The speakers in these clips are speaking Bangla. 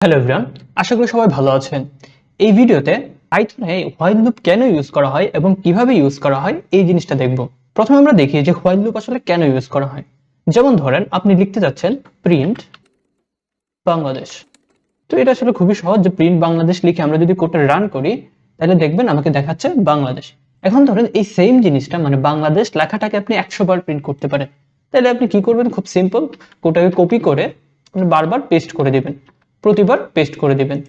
হ্যালো এভরিওয়ান, আশা করি সবাই ভালো আছেন। এই ভিডিওতে পাইথনে হোয়াইল লুপ কেন ইউজ করা হয় এবং কিভাবে ইউজ করা হয় এই জিনিসটা দেখব। প্রথমে আমরা দেখি যে হোয়াইল লুপ আসলে কেন ইউজ করা হয়। যেমন ধরেন আপনি লিখতে যাচ্ছেন প্রিন্ট বাংলাদেশ। তো এটা আসলে খুবই সহজ যে প্রিন্ট বাংলাদেশ লিখে আমরা যদি কোডটা রান করি তাহলে দেখবেন আমাকে দেখাচ্ছে বাংলাদেশ। এখন ধরেন এই সেম জিনিসটা মানে বাংলাদেশ লেখাটাকে আপনি 100 বার প্রিন্ট করতে পারেন। তাহলে আপনি কি করবেন, খুব সিম্পল, কোডটাকে কপি করে বারবার পেস্ট করে দিবেন, প্রতিবার পেস্ট করে দিবেন।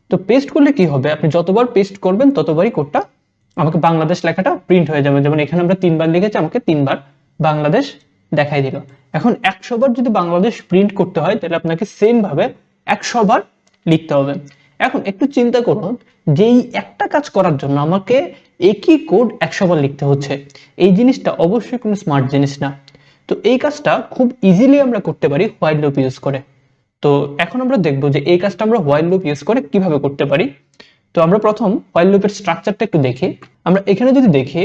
তো পেস্ট করলে কি হবে, আপনি যতবার পেস্ট করবেন ততবারই কোডটা আমাকে বাংলাদেশ লেখাটা প্রিন্ট হয়ে যাবে। যেমন এখানে আমরা 3 বার লিখেছি, আমাকে 3 বার বাংলাদেশ দেখাই দিল। এখন 100 বার যদি বাংলাদেশ প্রিন্ট করতে হয় তাহলে আপনাকে সেম ভাবে 100 বার লিখতে হবে। এখন একটু চিন্তা করুন যে এই একটা কাজ করার জন্য আমাকে একই কোড 100 বার লিখতে হচ্ছে। এই জিনিসটা অবশ্যই কোনো স্মার্ট জিনিস না। তো এই কাজটা খুব ইজিলি আমরা করতে পারি হোয়াইল লুপ ইউজ করে। তো এখন আমরা দেখব যে এই কাজটা আমরা হোয়াইল লুপ ইউজ করে কিভাবে করতে পারি। তো আমরা প্রথম হোয়াইল লুপের স্ট্রাকচারটা একটু দেখি। আমরা এখানে যদি দেখি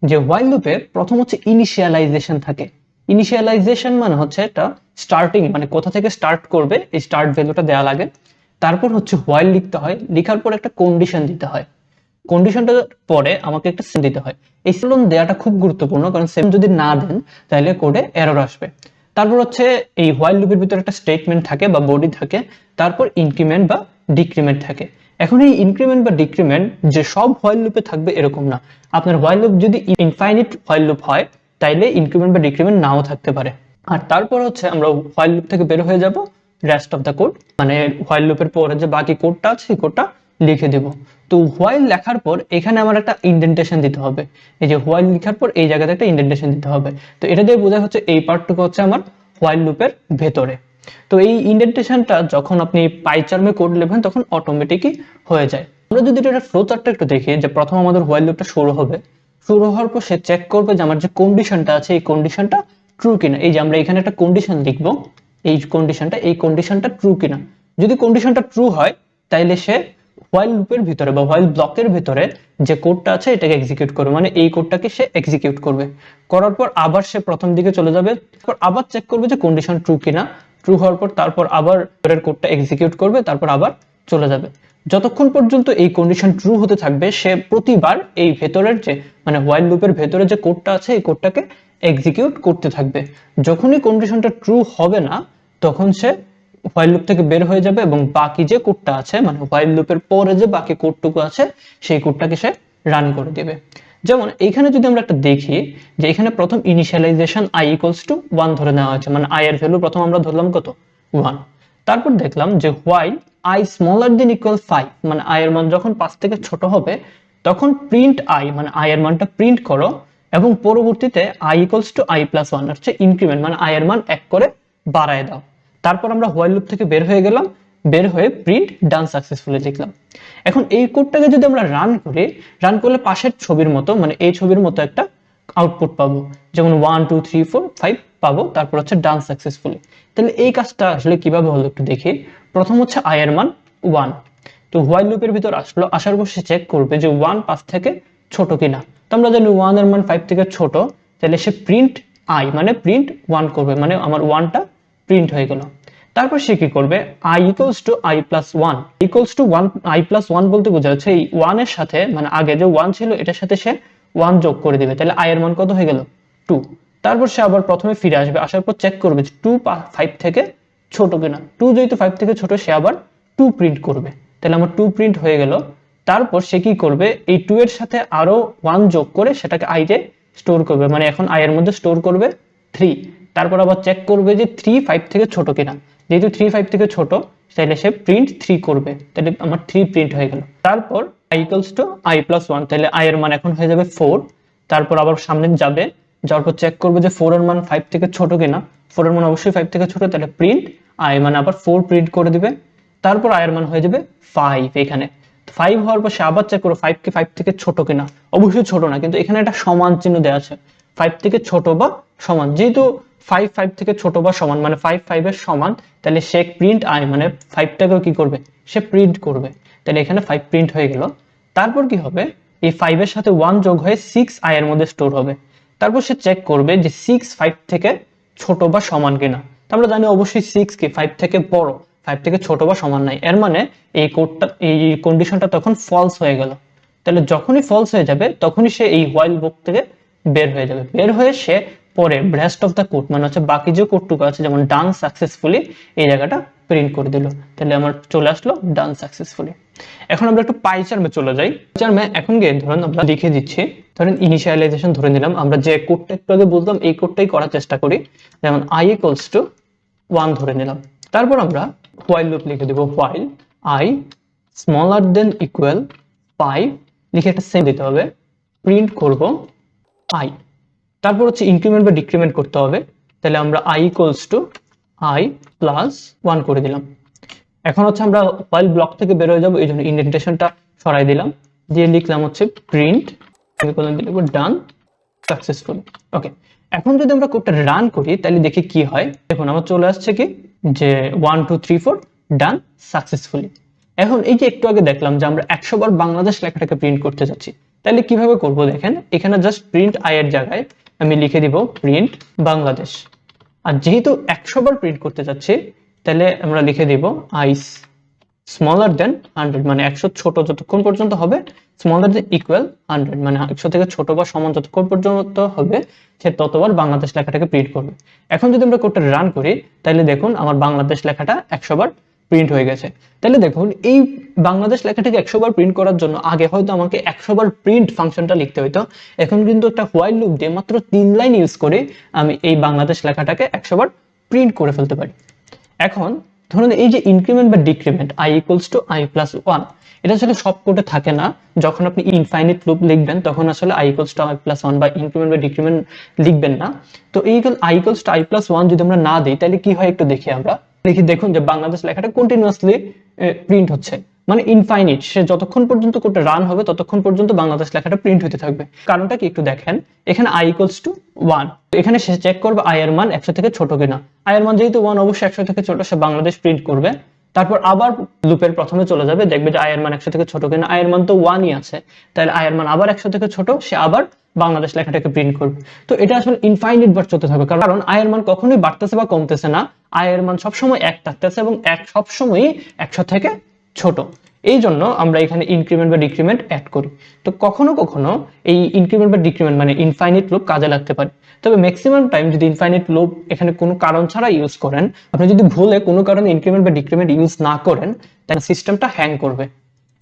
যে হোয়াইল লুপে প্রথম হচ্ছে ইনিশিয়ালাইজেশন থাকে। ইনিশিয়ালাইজেশন মানে হচ্ছে এটা স্টার্টিং, মানে কোথা থেকে স্টার্ট করবে এই স্টার্ট ভ্যালুটা দেওয়া লাগে। তারপর হচ্ছে হোয়াইল লিখতে হয়, লেখার পর একটা কন্ডিশন দিতে হয়, কন্ডিশনটার পরে আমাকে একটা সেম দিতে হয়। এই সেম দেওয়াটা খুব গুরুত্বপূর্ণ, কারণ সেম যদি না দেন তাহলে কোডে এরর আসবে। তারপর হচ্ছে এই হোয়াইল লুপের ভিতরে একটা স্টেটমেন্ট থাকে বা বডি থাকে, তারপর ইনক্রিমেন্ট বা ডিক্রিমেন্ট থাকে। এখন এই ইনক্রিমেন্ট বা ডিক্রিমেন্ট যে সব হোয়াইল লুপে থাকবে এরকম না। আপনার হোয়াইল লুপ যদি ইনফাইনিট হোয়াইল লুপ হয় তাইলে ইনক্রিমেন্ট বা ডিক্রিমেন্ট নাও থাকতে পারে। আর তারপর হচ্ছে আমরা হোয়াইল লুপ থেকে বের হয়ে যাব রেস্ট অফ দ্য কোড, মানে হোয়াইল লুপের পরে যে বাকি কোডটা আছে সেই কোডটা লিখে দেব। তো হোয়াইল লেখার পর এখানে আমার একটা ইন্ডেন্টেশন দিতে হবে। এই যে হোয়াইল লেখার পর এই জায়গাতে একটা ইন্ডেন্টেশন দিতে হবে। তো এটা দিয়ে বোঝা হচ্ছে এই পার্টটুকু হচ্ছে আমার হোয়াইল লুপের ভেতরে। তো এই ইন্ডেন্টেশনটা যখন আপনি পাইচার্মে কোড লিখবেন তখন অটোমেটিকই হয়ে যায়। আমরা যদি এটা ফ্লো চার্টটা একটু দেখি, যে প্রথম আমাদের হোয়াইল লুপটা শুরু হবে, শুরু হওয়ার পর সে চেক করবে যে আমার যে কন্ডিশনটা আছে এই কন্ডিশনটা ট্রু কিনা। এই যে আমরা এখানে একটা কন্ডিশন লিখবো, এই কন্ডিশনটা ট্রু কিনা। যদি কন্ডিশনটা ট্রু হয় তাইলে সে হোয়াইল লুপের ভিতরে বা হোয়াইল ব্লকের ভিতরে যে কোডটা আছে এটাকে এক্সিকিউট করবে, মানে এই কোডটাকে সে এক্সিকিউট করবে। করার পর আবার সে প্রথম দিকে চলে যাবে, তারপর আবার চেক করবে যে কন্ডিশন ট্রু কিনা। ট্রু হওয়ার পর তারপর আবার পরের কোডটা এক্সিকিউট করবে, তারপর আবার চলে যাবে। যতক্ষণ পর্যন্ত এই কন্ডিশন ট্রু হতে থাকবে সে প্রতিবার এই ভেতরের যে মানে হোয়াইল লুপের ভেতরে যে কোডটা আছে এই কোডটাকে এক্সিকিউট করতে থাকবে। যখনই কন্ডিশনটা ট্রু হবে না তখন সে হোয়াইল লুপ থেকে বের হয়ে যাবে এবং বাকি যে কোডটা আছে মানে হোয়াইল লুপের পরে যে বাকি কোডটুকু আছে সেই কোডটাকে সে রান করে দিবে। যেমন এইখানে যদি আমরা একটা দেখি যে এখানে প্রথম ইনিশিয়ালাইজেশন i ইকুয়ালস টু 1 ধরে নেওয়া হয়েছে, মানে i এর ভ্যালু প্রথম আমরা ধরলাম কত 1। তারপর দেখলাম যে while i smaller than equal 5, মানে i এর মান যখন 5 থেকে ছোট হবে তখন প্রিন্ট i, মানে i এর মানটা প্রিন্ট করো এবং পরবর্তীতে i equals to i plus 1 হচ্ছে ইনক্রিমেন্ট, মানে i এর মান 1 করে বাড়ায় দাও। তারপর আমরা হোয়াইল লুপ থেকে বের হয়ে গেলাম, বের হয়ে প্রিন্ট ডান সাকসেসফুলি লিখলাম। এখন এই কোডটাকে যদি আমরা রান করি, রান করলে পাশের ছবির মতো মানে এই ছবির মতো একটা আউটপুট পাবো, যেমন 1 2 3 4 5 পাবো, তারপর হচ্ছে ডান সাকসেসফুলি। তাহলে এই কাজটা আসলে কিভাবে হলো একটু দেখি। প্রথম হচ্ছে i এর মান 1, তো হোয়াইল লুপের ভিতর আসলো, আসার পর সে চেক করবে যে 1 5 থেকে ছোট কিনা। তো আমরা জানি 1 এর মান 5 থেকে ছোট, তাহলে সে প্রিন্ট i মানে প্রিন্ট 1 করবে, মানে আমার 1টা প্রিন্ট হয়ে গেল। তারপর সে কি করবে, i equals to i plus 1 equals to 1, i plus 1 বলতে বোঝা যাচ্ছে এই 1 এর সাথে মানে আগে যে 1 ছিল এটার সাথে সে 1 যোগ করে দিবে, তাহলে i এর মান কত হয়ে গেল 2। তারপর সে আবার প্রথমে ফিরে আসবে, আসার পর চেক করবে যে 2 5 থেকে ছোট কিনা। 2 যেহেতু 5 থেকে ছোট সে আবার 2 প্রিন্ট করবে, তাহলে আমার 2 প্রিন্ট হয়ে গেল। তারপর সে কি করবে, এই 2 এর সাথে আরো 1 যোগ করে সেটাকে i তে স্টোর করবে, মানে এখন i এর মধ্যে স্টোর করবে 3। তারপর আবার চেক করবে যে 3 5 থেকে ছোট কিনা, যেহেতু 3 5 থেকে ছোট তাহলে সে প্রিন্ট 3 করবে, তাহলে আমার 3 প্রিন্ট হয়ে গেল। তারপর i equals to i plus 1, তাহলে i এর মান এখন হয়ে যাবে 4। তারপর আবার সামনে যাবে, যাওয়ার পর চেক করবে যে 4 এর মান 5 থেকে ছোট কিনা। 4 এর মান অবশ্যই 5 থেকে ছোট, তাহলে প্রিন্ট i, মানে আবার 4 প্রিন্ট করে দিবে। তারপর i এর মান হয়ে যাবে 5 এখানে। 5 হওয়ার পর সে আবার চেক করবে 5 কে 5 থেকে ছোট কিনা, অবশ্যই ছোট না, কিন্তু এখানে একটা সমান চিহ্ন দেওয়া আছে 5 থেকে ছোট বা সমান। যেহেতু 5 5 থেকে ছোট বা সমান মানে 5 5 এর সমান, তাহলে সে প্রিন্ট i মানে 5টাকেও কি করবে সে প্রিন্ট করবে, তাহলে এখানে 5 প্রিন্ট হয়ে গেল। তারপর কি হবে, এই 5 এর সাথে 1 যোগ হয়ে 6 i এর মধ্যে স্টোর হবে। তারপর সে চেক করবে যে 6 5 থেকে ছোট বা সমান কিনা। তো আমরা জানি অবশ্যই 6 কি 5 থেকে বড়, 5 থেকে ছোট বা সমান নাই, এর মানে এই কোডটা এই কন্ডিশনটা তখন ফলস হয়ে গেল। তাহলে যখনই ফলস হয়ে যাবে তখনই সে এই হোয়াইল লুপ থেকে বের হয়ে যাবে, বের হয়ে সে পরে রেস্ট অফ দ্য কোড মানে হচ্ছে বাকি যে কোডটুকু আছে যেমন ডান সাকসেসফুলি এই জায়গাটা প্রিন্ট করে দিল। তাহলে আমার চলে আসলো ডান সাকসেসফুলি। এখন আমরা একটু পাই চার্মে চলে যাই। চার্মে এখন গিয়ে ধরুন আমরা লিখে দিচ্ছি, ধরেন ইনিশিয়ালাইজেশন ধরে নিলাম, আমরা যে কোডটা একটু আগে বলতাম এই কোডটাই করার চেষ্টা করি। যেমন i ইকুয়ালস টু 1 ধরে নিলাম, তারপর আমরা হোয়াইল লুপ লিখে দেব, while i smaller than equal 5 লিখে একটা সেম দিতে হবে, প্রিন্ট করব i। তারপর হচ্ছে ইনক্রিমেন্ট বা ডিক্রিমেন্ট করতে হবে, তাহলে আমরা i equals to i plus 1 করে দিলাম। এখন হচ্ছে আমরা হোয়াইল ব্লক থেকে বের হয়ে যাবো, এই জন্য ইন্ডেন্টেশনটা সরাই দিলাম, দিয়ে লিখলাম হচ্ছে প্রিন্ট ডান সাকসেসফুল। ওকে, এখন যদি আমরা কোডটা রান করি তাহলে দেখি কি হয়। দেখুন আমার চলে আসছে কি যে 1 2 3 4 ডান সাকসেসফুলি। এখন এই যে একটু আগে দেখলাম যে আমরা 100 বার বাংলাদেশ লেখাটাকে প্রিন্ট করতে যাচ্ছি, তাহলে কিভাবে করব দেখেন, এখানে জাস্ট প্রিন্ট i এর জায়গায় আমি লিখে দিব প্রিন্ট বাংলাদেশ। আর যেহেতু 100 বার প্রিন্ট করতে যাচ্ছি তাহলে আমরা লিখে দিব i স্মলার দেন 100 মানে 100 ছোট যতক্ষণ পর্যন্ত হবে, স্মলার দেন ইকুয়াল 100 মানে 100 থেকে ছোট বা সমান যতক্ষণ পর্যন্ত হবে সে ততবার বাংলাদেশ লেখাটাকে প্রিন্ট করবে। এখন যদি আমরা কোডটা রান করি তাহলে দেখুন আমার বাংলাদেশ লেখাটা 100 বার প্রিন্ট হয়ে গেছে। তাহলে দেখুন এই বাংলাদেশ লেখাটাকে 100 বার প্রিন্ট করার জন্য আগে হয়তো আমাকে 100 বার প্রিন্ট ফাংশনটা লিখতে হতো, এখন কিন্তু একটা হোয়াইল লুপ দিয়ে মাত্র 3 লাইন ইউজ করে আমি এই বাংলাদেশ লেখাটাকে 100 বার প্রিন্ট করে ফেলতে পারি। এখন ধরুন এই যে ইনক্রিমেন্ট বা decrement i equals to i plus 1, এটা আসলে সব কোডে থাকে না। যখন আপনি ইনফাইনাইট লুপ লিখবেন তখন আসলে i equals to i plus 1 বা ইনক্রিমেন্ট বা ডিক্রিমেন্ট লিখবেন না। তো এই i equals to i plus 1 যদি আমরা না দিই তাহলে কি হয় একটু দেখি আমরা। দেখুন যে বাংলাদেশ লেখাটা কন্টিনিউয়াসলি প্রিন্ট হচ্ছে, মানে ইনফাইনাইট, সে যতক্ষণ পর্যন্ত কোডটা রান হবে ততক্ষণ পর্যন্ত বাংলাদেশ লেখাটা প্রিন্ট হতে থাকবে। কারণটা কি একটু দেখেন, এখানে i ইকুয়ালস টু 1, এখানে সে চেক করবে i এর মান 100 থেকে ছোট কিনা। i এর মান যেহেতু 1 অবশ্যই 100 থেকে ছোট, সে বাংলাদেশ প্রিন্ট করবে। তারপর আবার লুপের প্রথমে চলে যাবে, দেখবে যে i এর মান 100 থেকে ছোট কিনা, i এর মান তো 1ই আছে, তাহলে i এর মান আবার 100 থেকে ছোট, সে আবার বাংলাদেশ লেখাটাকে প্রিন্ট করবে। তো এটা আসলে ইনফাইনাইট বার চলতে থাকবে, কারণ i এর মান কখনোই বাড়তেছে বা কমতেছে না, i এর মান সবসময় 1 থাকতেছে এবং 1 সবসময়ই 100 থেকে ছোট। এই জন্য আমরা এখানে ইনক্রিমেন্ট বা ডিক্রিমেন্ট অ্যাড করি। তো কখনো কখনো এই ইনক্রিমেন্ট বা ডিক্রিমেন্ট মানে ইনফাইনাইট লুপ কাজে লাগতে পারে, তবে ম্যাক্সিমাম টাইম যদি ইনফাইনাইট লুপ এখানে কোনো কারণ ছাড়া ইউজ করেন, আপনি যদি ভুলে কোনো কারণে ইনক্রিমেন্ট বা ডিক্রিমেন্ট ইউজ না করেন তাহলে সিস্টেমটা হ্যাং করবে।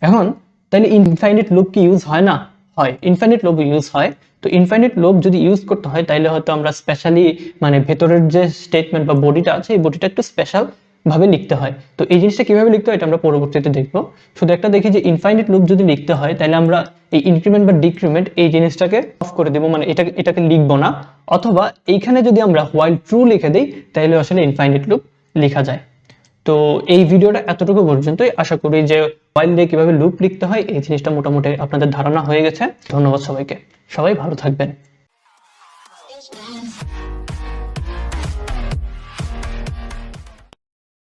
এখন তাহলে ইনফাইনাইট লুপ কি ইউজ হয় না? হয়, ইনফাইনাইট লুপ ইউজ হয়। তো ইনফাইনাইট লুপ যদি ইউজ করতে হয় তাহলে হয়তো আমরা স্পেশালি মানে ভেতরের যে স্টেটমেন্ট বা বডিটা আছে এই বডিটা একটু স্পেশাল ভাবে লিখতে হয়। তো এই জিনিসটা কিভাবে লিখতে হয় এটা আমরা পরবর্তীতে দেখবো। শুধু একটা দেখি যে ইনফাইনাইট লুপ যদি লিখতে হয় তাহলে আমরা এই ইনক্রিমেন্ট বা ডিক্রিমেন্ট এই জিনিসটাকে অফ করে দেব, মানে এটাকে লিখবো না। অথবা এইখানে যদি আমরা হোয়াইল ট্রু লিখে দিই তাহলে আসলে ইনফাইনাইট লুপ লেখা যায়। তো এই ভিডিওটা এতটুকু পর্যন্তই। আশা করি যে হোয়াইল দিয়ে কিভাবে লুপ লিখতে হয় এই জিনিসটা মোটামুটি আপনাদের ধারণা হয়ে গেছে। ধন্যবাদ সবাইকে, সবাই ভালো থাকবেন।